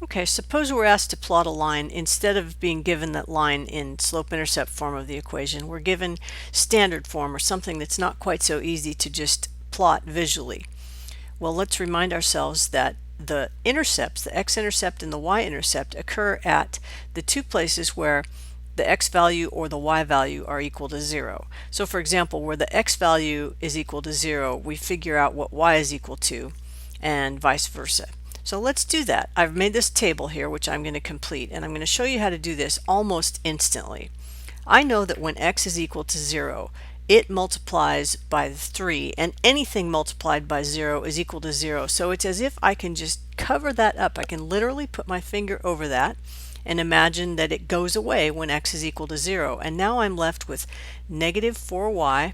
Okay, suppose we're asked to plot a line. Instead of being given that line in slope-intercept form of the equation, we're given standard form, or something that's not quite so easy to just plot visually. Well, let's remind ourselves that the intercepts, the x-intercept and the y-intercept, occur at the two places where the x value or the y value are equal to 0. So for example, where the x value is equal to 0, we figure out what y is equal to, and vice versa. So let's do that. I've made this table here, which I'm going to complete, and I'm going to show you how to do this almost instantly. I know that when x is equal to 0, it multiplies by 3, and anything multiplied by 0 is equal to 0. So it's as if I can just cover that up. I can literally put my finger over that and imagine that it goes away when x is equal to 0. And now I'm left with negative 4y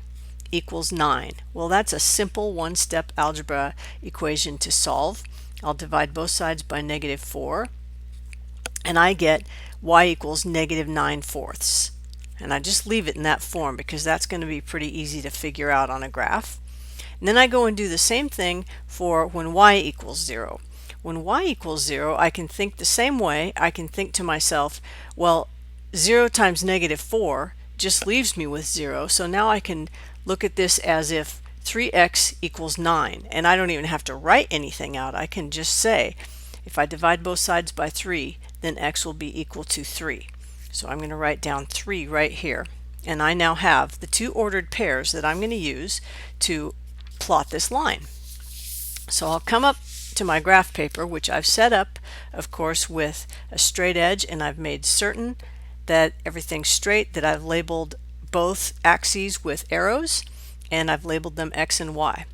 equals 9. Well, that's a simple one-step algebra equation to solve. I'll divide both sides by negative 4, and I get y equals negative 9/4. And I just leave it in that form because that's going to be pretty easy to figure out on a graph. And then I go and do the same thing for when y equals 0. When y equals 0, I can think the same way. I can think to myself, well, 0 times negative 4 just leaves me with 0. So now I can look at this as if 3x equals 9. And I don't even have to write anything out. I can just say, if I divide both sides by 3, then x will be equal to 3. So I'm going to write down 3 right here. And I now have the two ordered pairs that I'm going to use to plot this line. So I'll come up to my graph paper, which I've set up, of course, with a straight edge, and I've made certain that everything's straight, that I've labeled both axes with arrows, and I've labeled them x and y.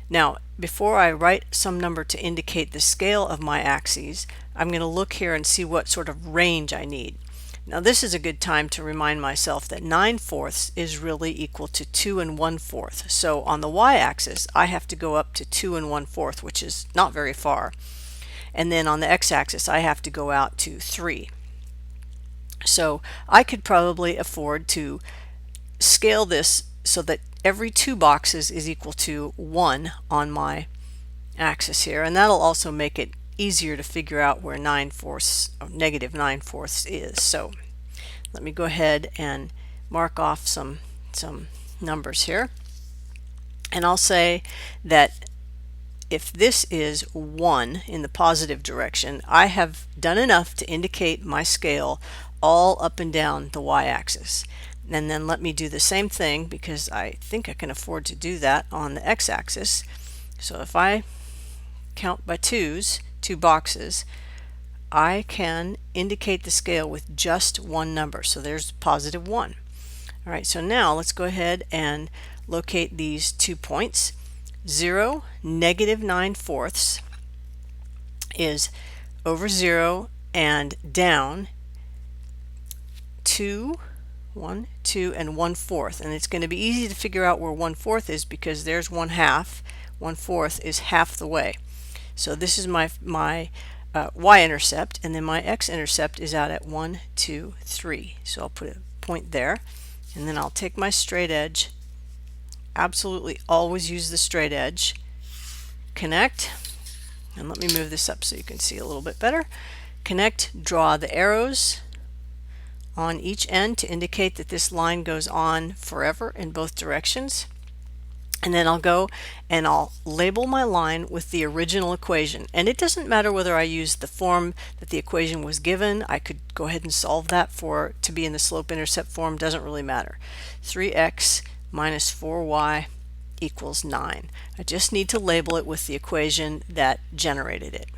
Now, before I write some number to indicate the scale of my axes, I'm going to look here and see what sort of range I need. Now this is a good time to remind myself that 9/4 is really equal to 2 1/4. So on the y-axis, I have to go up to 2 1/4, which is not very far. And then on the x-axis, I have to go out to 3. So I could probably afford to scale this so that every 2 boxes is equal to 1 on my axis here. And that'll also make it easier to figure out where negative 9/4 is. So let me go ahead and mark off some numbers here, and I'll say that if this is 1 in the positive direction, I have done enough to indicate my scale all up and down the y-axis. And then let me do the same thing, because I think I can afford to do that, on the x-axis. So if I count by 2's, 2 boxes, I can indicate the scale with just one number. So there's positive 1. All right, so now let's go ahead and locate these 2 points. 0, negative 9/4 is over 0 and down 2, 1, 2, and 1/4. And it's going to be easy to figure out where 1/4 is, because there's 1/2. 1/4 is half the way. So this is my y-intercept, and then my x-intercept is out at 1, 2, 3. So I'll put a point there, and then I'll take my straight edge. Absolutely always use the straight edge. Connect, and let me move this up so you can see a little bit better. Connect, draw the arrows on each end to indicate that this line goes on forever in both directions. And then I'll go and I'll label my line with the original equation. And it doesn't matter whether I use the form that the equation was given. I could go ahead and solve that to be in the slope-intercept form. Doesn't really matter. 3x minus 4y equals 9. I just need to label it with the equation that generated it.